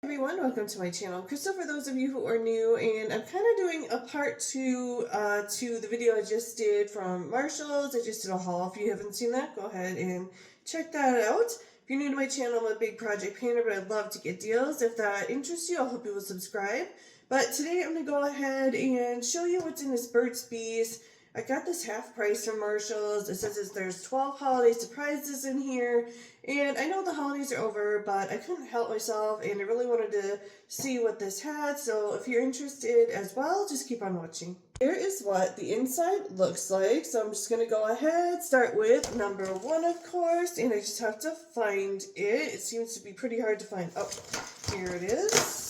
Everyone, welcome to my channel. I'm Crystal for those of you who are new, and I'm kind of doing a part two to the video I just did from Marshall's. I just did a haul. If you haven't seen that, go ahead and check that out. If you're new to my channel, I'm a big project painter, but I'd love to get deals. If that interests you, I hope you will subscribe. But today I'm going to go ahead and show you what's in this Burts Bees. I got this half price from Marshall's. It says there's 12 holiday surprises in here. And I know the holidays are over, but I couldn't help myself and I really wanted to see what this had. So if you're interested as well, just keep on watching. Here is what the inside looks like. So I'm just going to go ahead, start with number one, of course. And I just have to find it. It seems to be pretty hard to find. Oh, here it is.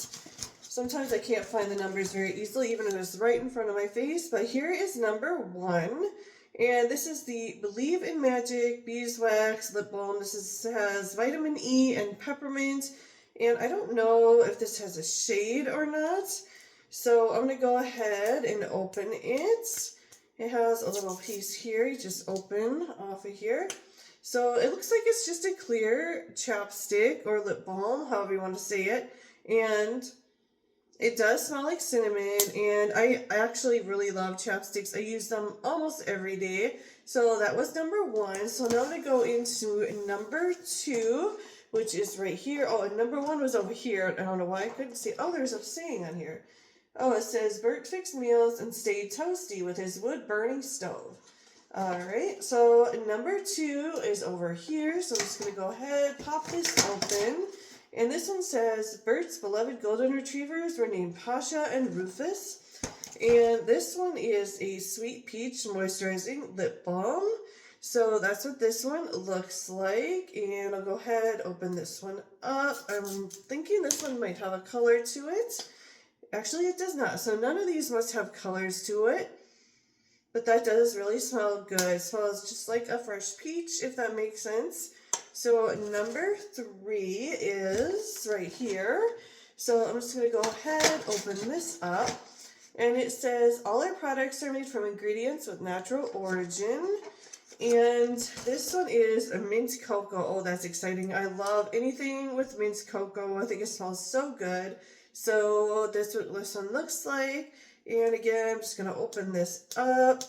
Sometimes I can't find the numbers very easily, even if it's right in front of my face. But here is number one. And this is the Believe in Magic Beeswax Lip Balm. This has vitamin E and peppermint. And I don't know if this has a shade or not. So I'm going to go ahead and open it. It has a little piece here. You just open off of here. So it looks like it's just a clear chapstick or lip balm, however you want to say it. And it does smell like cinnamon, and I actually really love chapsticks. I use them almost every day. So that was number one. So now I'm going to go into number two, which is right here. Oh, and number one was over here. I don't know why I couldn't see. Oh, there's a saying on here. Oh, it says, Bert fixed meals and stayed toasty with his wood-burning stove. All right, so number two is over here. So I'm just going to go ahead, pop this open. And this one says, Bert's beloved golden retrievers were named Pasha and Rufus. And this one is a sweet peach moisturizing lip balm. So that's what this one looks like. And I'll go ahead, open this one up. I'm thinking this one might have a color to it. Actually, it does not. So none of these must have colors to it. But that does really smell good. It smells just like a fresh peach, if that makes sense. So number three is right here. So I'm just going to go ahead, open this up. And it says, all our products are made from ingredients with natural origin. And this one is a mint cocoa. Oh, that's exciting. I love anything with mint cocoa. I think it smells so good. So this is what this one looks like. And again, I'm just going to open this up.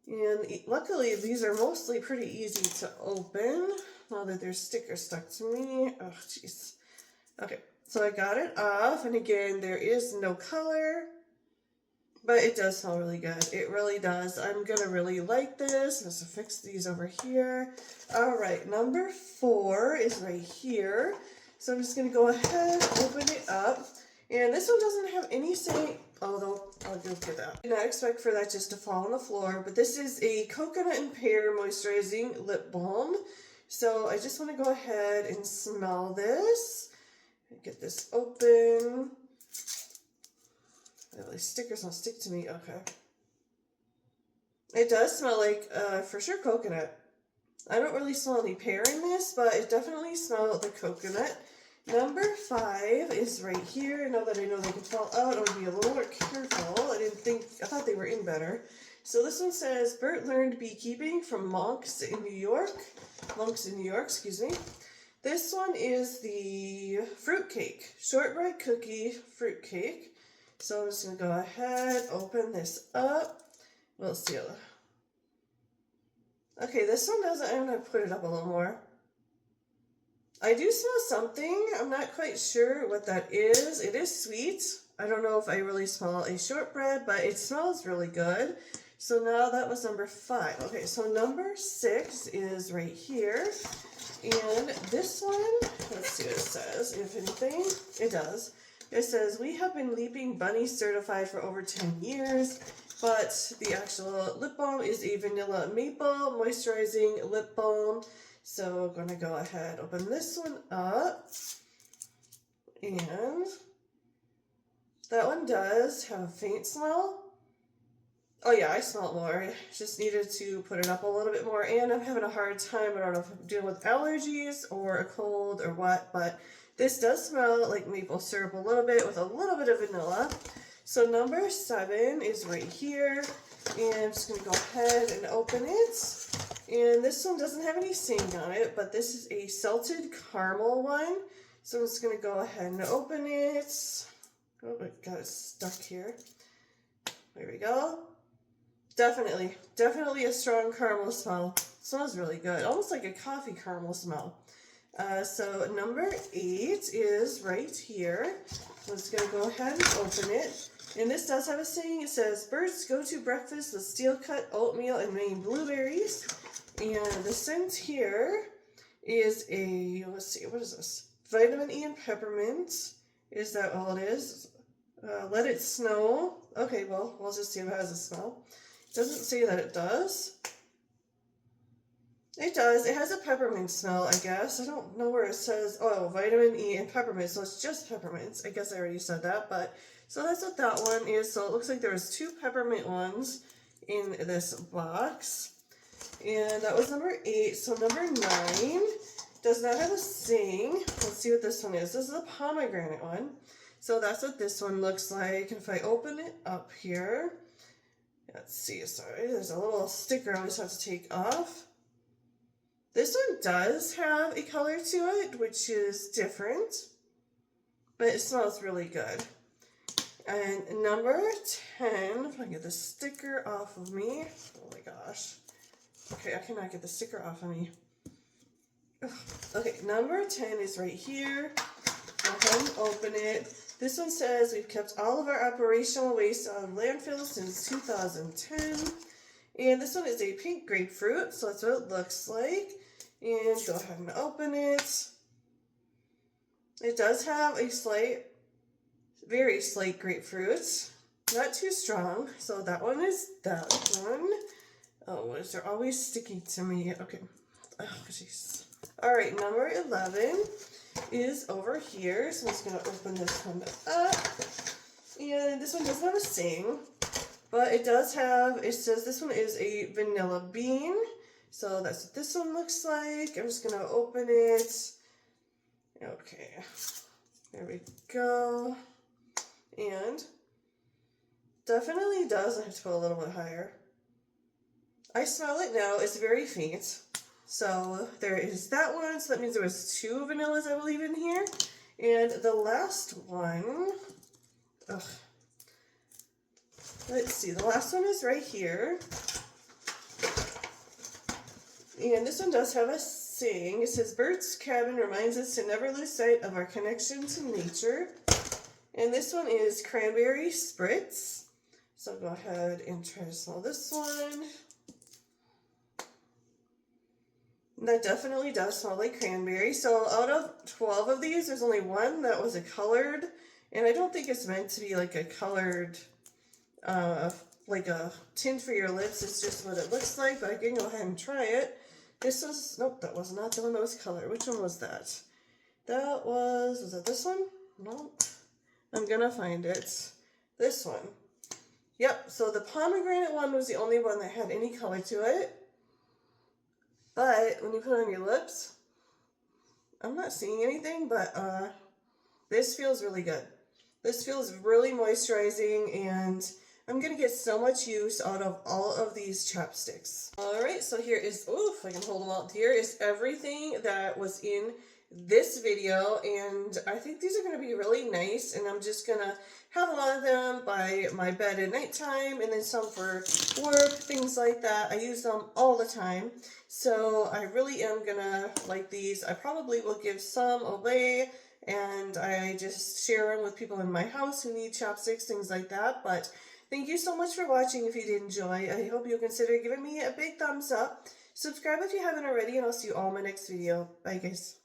And luckily, these are mostly pretty easy to open. Now that there's stickers stuck to me. Oh, jeez. Okay, so I got it off. And again, there is no color. But it does smell really good. It really does. I'm going to really like this. Let's fix these over here. All right, number four is right here. So I'm just going to go ahead, open it up. And this one doesn't have any say, although I'll go get that. I did not expect for that just to fall on the floor. But this is a coconut and pear moisturizing lip balm. So I just want to go ahead and smell this. Get this open. Oh, these stickers don't stick to me. Okay. It does smell like, for sure, coconut. I don't really smell any pear in this, but it definitely smells the coconut. Number five is right here. Now that I know they can fall out, I'm going to be a little more careful. I thought they were in better. So this one says, Bert learned beekeeping from monks in New York, excuse me. This one is the fruitcake, shortbread cookie fruitcake. So I'm just going to go ahead, open this up. We'll see. Okay, this one doesn't, I'm going to put it up a little more. I do smell something. I'm not quite sure what that is. It is sweet. I don't know if I really smell a shortbread, but it smells really good. So now that was number five. Okay, so number six is right here. And this one, let's see what it says, if anything. It does. It says, we have been Leaping Bunny certified for over 10 years, but the actual lip balm is a vanilla maple moisturizing lip balm. So I'm going to go ahead, open this one up. And that one does have a faint smell. Oh yeah, I smell it more. I just needed to put it up a little bit more. And I'm having a hard time. I don't know if I'm dealing with allergies or a cold or what, but this does smell like maple syrup a little bit with a little bit of vanilla. So number seven is right here. And I'm just going to go ahead and open it. And this one doesn't have any saying on it, but this is a salted caramel one. So I'm just going to go ahead and open it. Oh, I got it stuck here. There we go. Definitely a strong caramel smell. Smells really good, almost like a coffee caramel smell. So number 8 is right here. I'm just going to go ahead and open it. And this does have a saying. It says, Burts go to breakfast with steel-cut oatmeal and Maine blueberries. And the scent here is a, let's see, what is this? Vitamin E and peppermint. Is that all it is? Let it snow. Okay, well, we'll just see if it has a smell. It doesn't say that it does. It does. It has a peppermint smell, I guess. I don't know where it says, oh, vitamin E and peppermint, so it's just peppermints. I guess I already said that, but, so that's what that one is. So it looks like there was 2 peppermint ones in this box. And that was number 8. So number 9 does not have a saying. Let's see what this one is. This is a pomegranate one. So that's what this one looks like. If I open it up here, let's see, sorry, there's a little sticker I always have to take off. This one does have a color to it, which is different, but it smells really good. And number 10, if I can get the sticker off of me, oh my gosh. Okay, I cannot get the sticker off of me. Ugh. Okay, number 10 is right here. Go ahead and open it. This one says, we've kept all of our operational waste out of landfill since 2010. And this one is a pink grapefruit, so that's what it looks like. And go ahead and open it. It does have a very slight grapefruit. Not too strong, so that one is that one. Oh, is there always sticking to me? Okay. Oh, jeez. Alright, number 11 is over here. So I'm just going to open this one up. And this one doesn't have a saying, but it does have, it says this one is a vanilla bean. So that's what this one looks like. I'm just going to open it. Okay. There we go. And definitely does, I have to put a little bit higher. I smell it now. It's very faint. So there is that one. So that means there was 2 vanillas, I believe, in here. And the last one, ugh. Let's see, the last one is right here. And this one does have a saying. It says, Burt's Cabin reminds us to never lose sight of our connection to nature. And this one is cranberry spritz. So go ahead and try to smell this one. That definitely does smell like cranberry. So out of 12 of these, there's only one that was a colored. And I don't think it's meant to be like a colored, like a tint for your lips. It's just what it looks like, but I can go ahead and try it. This was, nope, that was not the one that was colored. Which one was that? That was it this one? Nope. I'm gonna find it. This one. Yep, so the pomegranate one was the only one that had any color to it. But when you put it on your lips, I'm not seeing anything, but this feels really good. This feels really moisturizing, and I'm going to get so much use out of all of these chapsticks. Alright, so here is, oof, I can hold them out. Here is everything that was in this video, and I think these are going to be really nice, and I'm just going to have a lot of them by my bed at nighttime, and then some for work, things like that. I use them all the time, so I really am going to like these. I probably will give some away, and I just share them with people in my house who need chopsticks, things like that. But thank you so much for watching. If you did enjoy, I hope you'll consider giving me a big thumbs up. Subscribe if you haven't already, and I'll see you all in my next video. Bye, guys.